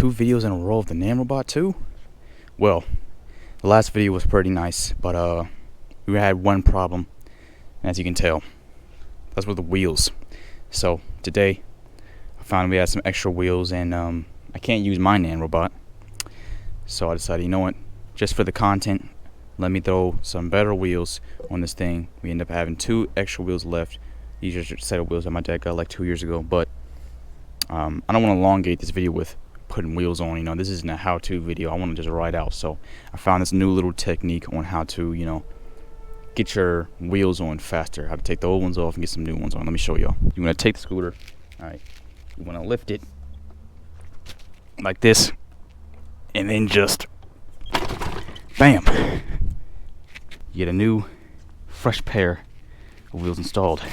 2 videos in a row of the Nanrobot 2. Well, the last video was pretty nice, but we had one problem, as you can tell. That's with the wheels. So today I found we had some extra wheels, and I can't use my Nanrobot. So I decided, you know what, just for the content, let me throw some better wheels on this thing. We end up having 2 extra wheels left. These are just a set of wheels that my dad got like 2 years ago, but I don't want to elongate this video with putting wheels on. You know, this isn't a how-to video. I want to just ride out. So I found this new little technique on how to, you know, get your wheels on faster. How to take the old ones off and get some new ones on. Let me show y'all. You want to take the scooter. All right. You want to lift it like this, and then just bam. You get a new, fresh pair of wheels installed.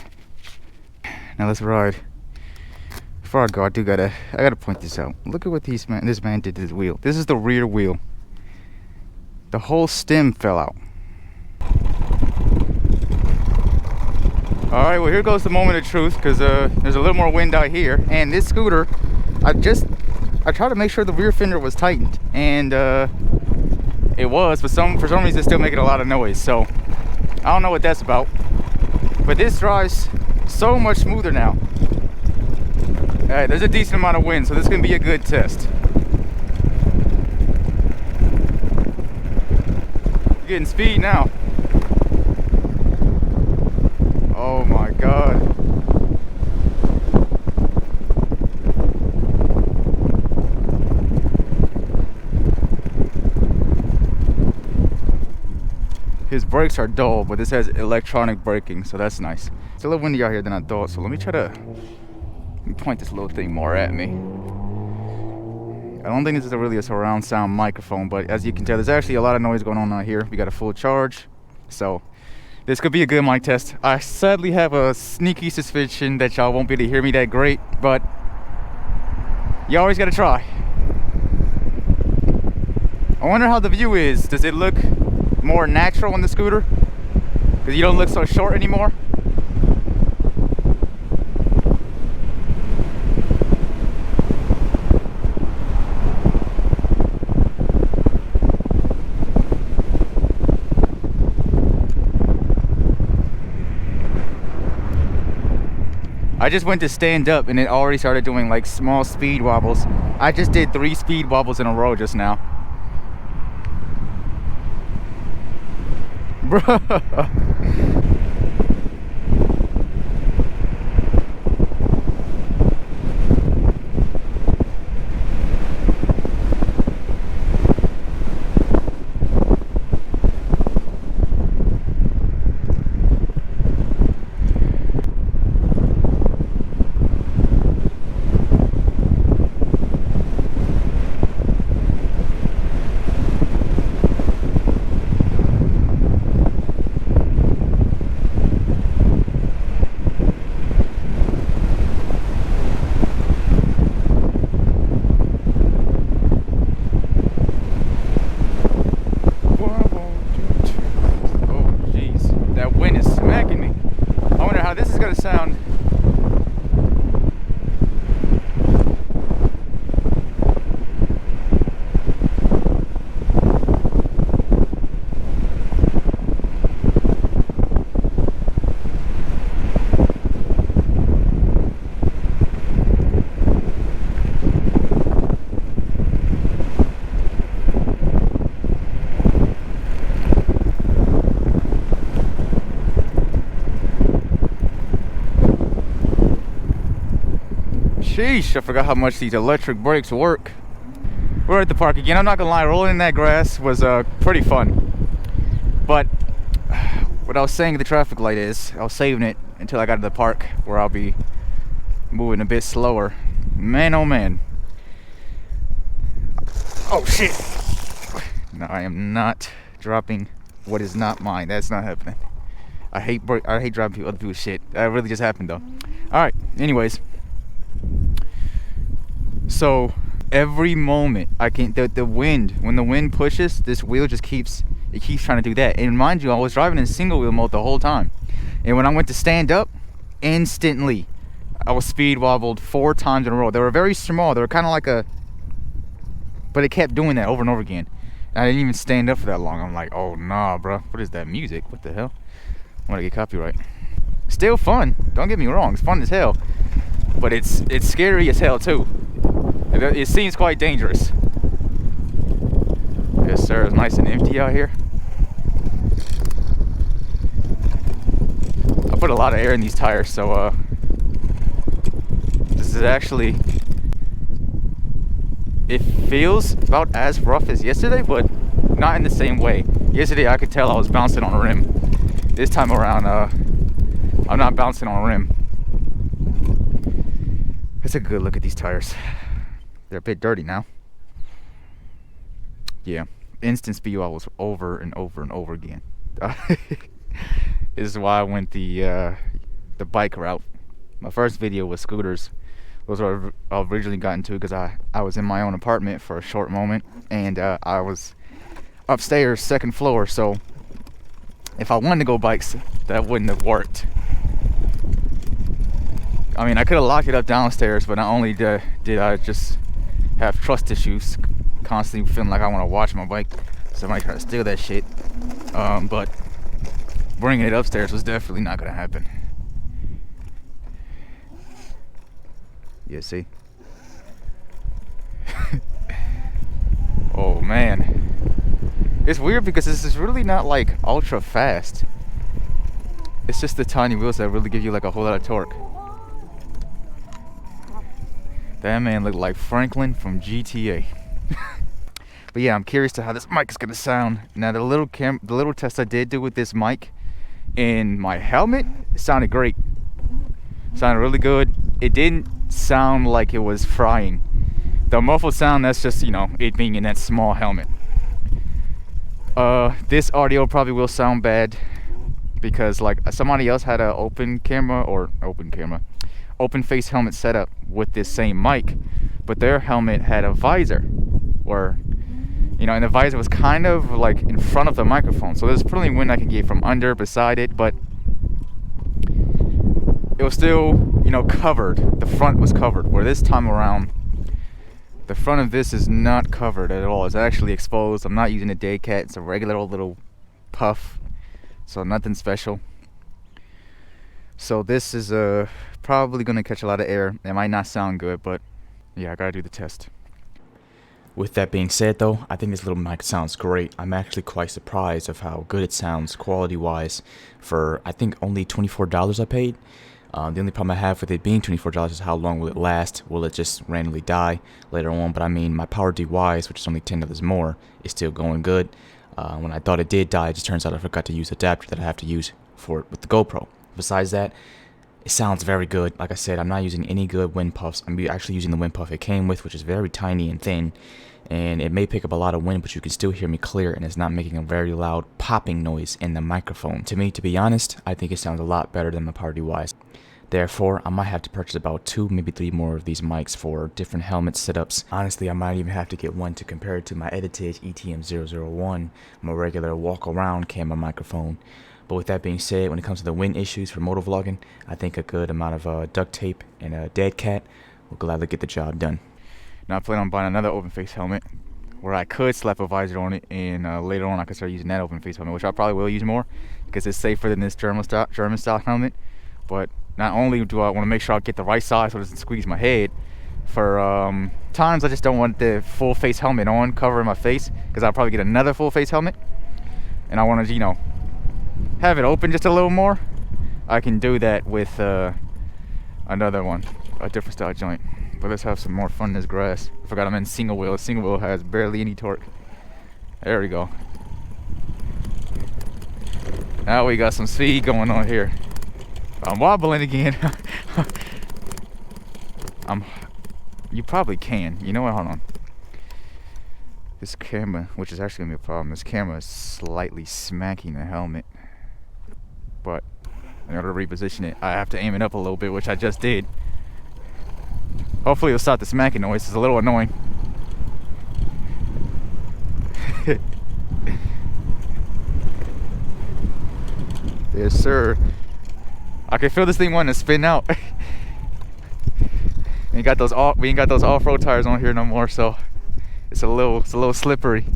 Now let's ride. Before I go, I gotta point this out. Look at what this man did to his wheel. This is the rear wheel. The whole stem fell out. All right, well, here goes the moment of truth, because there's a little more wind out here, and this scooter, I tried to make sure the rear fender was tightened, and it was, but for some reason it's still making a lot of noise. So I don't know what that's about, but this drives so much smoother now. Alright, there's a decent amount of wind, so this is going to be a good test. You're getting speed now. Oh my god. His brakes are dull, but this has electronic braking, so that's nice. It's a little windy out here than I thought, so let me point this little thing more at me. I don't think this is really a surround sound microphone, but as you can tell, there's actually a lot of noise going on out here. We got a full charge, so this could be a good mic test. I sadly have a sneaky suspicion that y'all won't be able to hear me that great, but you always gotta try. I wonder how the view is. Does it look more natural on the scooter? Because you don't look so short anymore. I just went to stand up and it already started doing like small speed wobbles. I just did 3 speed wobbles in a row just now. Bruh. Sound. Sheesh, I forgot how much these electric brakes work. We're at the park again. I'm not gonna lie, rolling in that grass was pretty fun. But what I was saying at the traffic light is, I was saving it until I got to the park, where I'll be moving a bit slower. Man, oh man. Oh shit. No, I am not dropping what is not mine. That's not happening. I hate dropping other people's shit. That really just happened though. Alright, anyways. So every moment I can, the wind, when the wind pushes, this wheel just keeps trying to do that. And mind you, I was driving in single wheel mode the whole time, and when I went to stand up, instantly I was speed wobbled 4 times in a row. They were very small. They were kind of like But it kept doing that over and over again. And I didn't even stand up for that long. I'm like, oh nah, bro. What is that music? What the hell? I'm gonna get copyright. Still fun. Don't get me wrong. It's fun as hell. But it's scary as hell too. It seems quite dangerous. Yes, sir. It's nice and empty out here. I put a lot of air in these tires, so this is actually, it feels about as rough as yesterday, but not in the same way. Yesterday I could tell I was bouncing on a rim. This time around, I'm not bouncing on a rim. Let's take a good look at these tires. They're a bit dirty now. Yeah, instant speed was over and over and over again. This is why I went the bike route. My first video was scooters. Those were I originally got into because I was in my own apartment for a short moment, and I was upstairs, second floor, so if I wanted to go bikes, that wouldn't have worked. I mean, I could have locked it up downstairs, but not only did I just have trust issues, constantly feeling like I want to watch my bike, somebody try to steal that shit. But bringing it upstairs was definitely not gonna happen. Yeah, see? Oh man, it's weird because this is really not like ultra fast. It's just the tiny wheels that really give you like a whole lot of torque. That man looked like Franklin from GTA. But yeah, I'm curious to how this mic is gonna sound. Now the little test I did do with this mic in my helmet, it sounded great. It sounded really good. It didn't sound like it was frying. The muffled sound, that's just, you know, it being in that small helmet. This audio probably will sound bad because like somebody else had a open face helmet setup with this same mic, but their helmet had a visor where, you know, and the visor was kind of like in front of the microphone, so there's plenty of wind I can get from under, beside it, but it was still, you know, covered. The front was covered, where this time around the front of this is not covered at all. It's actually exposed. I'm not using a day cat. It's a regular old little puff, so nothing special. So this is probably gonna catch a lot of air. It might not sound good, but yeah, I gotta do the test. With that being said though, I think this little mic sounds great. I'm actually quite surprised of how good it sounds quality wise for, I think, only $24 I paid. The only problem I have with it being $24 is how long will it last? Will it just randomly die later on? But I mean, my Power DYs, which is only $10 more, is still going good. When I thought it did die, it just turns out I forgot to use the adapter that I have to use for it with the GoPro. Besides that, it sounds very good. Like I said, I'm not using any good wind puffs. I'm actually using the wind puff it came with, which is very tiny and thin. And it may pick up a lot of wind, but you can still hear me clear, and it's not making a very loud popping noise in the microphone. To me, to be honest, I think it sounds a lot better than my Power DYs. Therefore, I might have to purchase about 2, maybe 3 more of these mics for different helmet setups. Honestly, I might even have to get one to compare it to my Editage ETM001, my regular walk-around camera microphone. But with that being said, when it comes to the wind issues for motovlogging, I think a good amount of duct tape and a dead cat will gladly get the job done. Now I plan on buying another open face helmet where I could slap a visor on it, and later on I could start using that open face helmet, which I probably will use more because it's safer than this German style helmet. But not only do I want to make sure I get the right size so it doesn't squeeze my head, for times I just don't want the full face helmet on covering my face, because I'll probably get another full face helmet and I want to, you know, have it open just a little more. I can do that with another one, a different style joint. But let's have some more fun in this grass. I forgot I'm in single wheel. Single wheel has barely any torque. There we go. Now we got some speed going on here. I'm wobbling again. You probably can. You know what? Hold on. This camera, which is actually gonna be a problem. This camera is slightly smacking the helmet. But in order to reposition it, I have to aim it up a little bit, which I just did. Hopefully it'll stop the smacking noise. It's a little annoying. Yes, sir. I can feel this thing wanting to spin out. We ain't got those off-road tires on here no more, so It's a little slippery.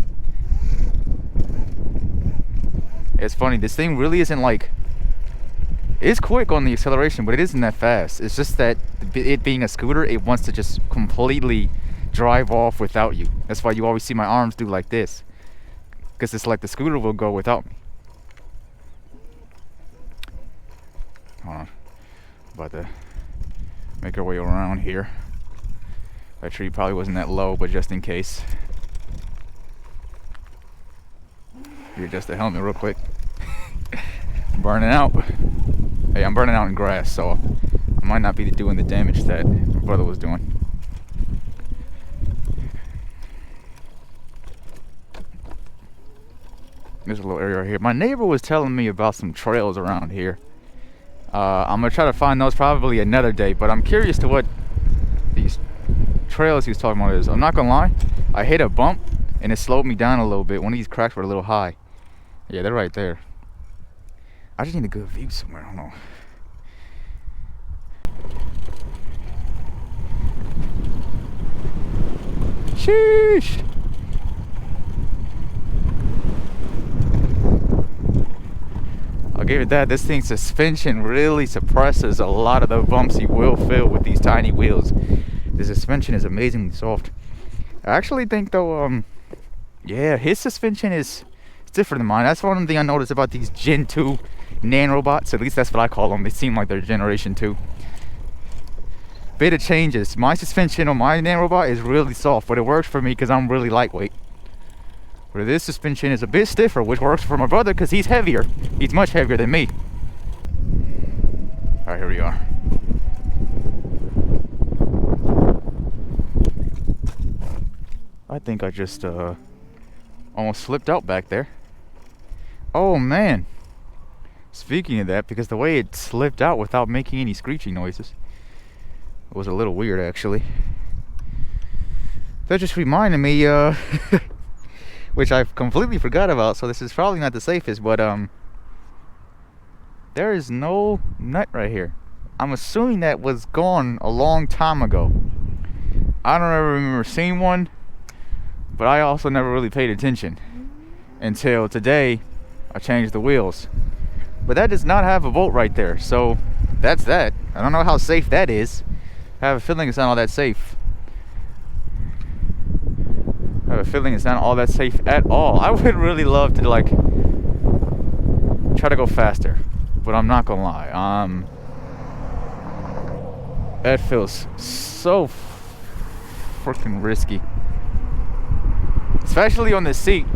It's funny, this thing really isn't like, it's quick on the acceleration, but it isn't that fast. It's just that it being a scooter, it wants to just completely drive off without you. That's why you always see my arms do like this, because it's like the scooter will go without me. Hold on, about to make our way around here. That tree probably wasn't that low, but just in case. Readjust the helmet real quick. Burning out. Hey, I'm burning out in grass, so I might not be doing the damage that my brother was doing. There's a little area right here. My neighbor was telling me about some trails around here. I'm gonna try to find those probably another day, but I'm curious to what these trails he was talking about is. I'm not gonna lie, I hit a bump and it slowed me down a little bit. One of these cracks were a little high. Yeah, they're right there. I just need a good view somewhere. I don't know. Sheesh. I'll give it that. This thing's suspension really suppresses a lot of the bumps you will feel with these tiny wheels. The suspension is amazingly soft. I actually think though, yeah, his suspension is different than mine. That's one thing I noticed about these Gen 2 Nanrobots. At least that's what I call them. They seem like they're Generation 2. Bit of changes. My suspension on my Nanrobot is really soft, but it works for me because I'm really lightweight. But this suspension is a bit stiffer, which works for my brother because he's heavier. He's much heavier than me. Alright, here we are. I think I just almost slipped out back there. Oh man. Speaking of that, because the way it slipped out without making any screeching noises was a little weird actually. That just reminded me, which I completely forgot about, so this is probably not the safest, but there is no nut right here. I'm assuming that was gone a long time ago. I don't ever remember seeing one, but I also never really paid attention until today. I changed the wheels, but that does not have a bolt right there, so that's that. I don't know how safe that is. I have a feeling it's not all that safe. I have a feeling it's not all that safe at all. I would really love to like try to go faster, but I'm not gonna lie. That feels so freaking risky, especially on the seat.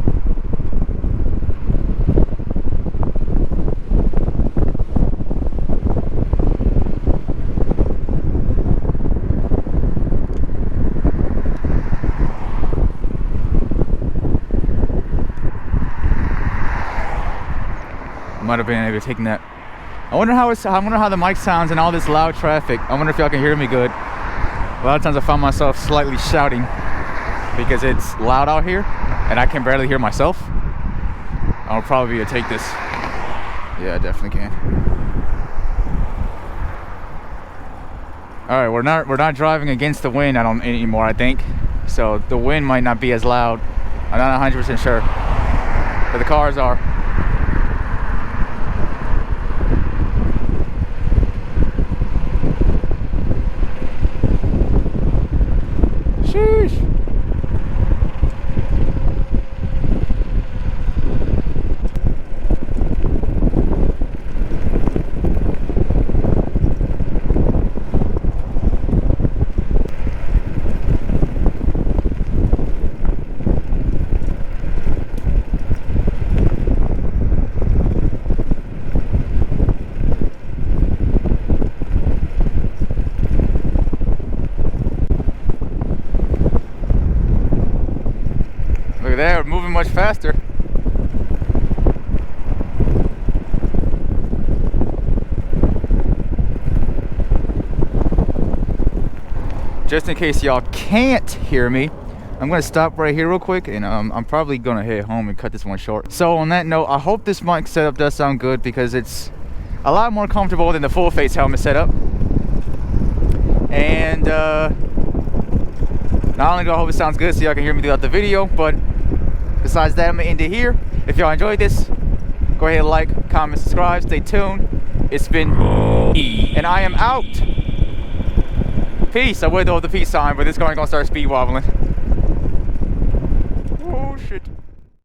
Might have been able to take that. I wonder how the mic sounds in all this loud traffic. I wonder if y'all can hear me good. A lot of times I find myself slightly shouting because it's loud out here and I can barely hear myself. I'll probably be able to take this. Yeah, I definitely can. All right, we're not driving against the wind anymore, I think. So the wind might not be as loud. I'm not 100% sure, but the cars are. Sheesh. Look at that, we're moving much faster. Just in case y'all can't hear me, I'm gonna stop right here real quick, and I'm probably gonna head home and cut this one short. So on that note, I hope this mic setup does sound good because it's a lot more comfortable than the full face helmet setup. And Not only do I hope it sounds good so y'all can hear me throughout the video, but besides that, I'm gonna end it here. If y'all enjoyed this, go ahead and like, comment, subscribe, stay tuned. It's been and I am out. Peace. I would throw the peace sign, but this car ain't gonna start speed wobbling.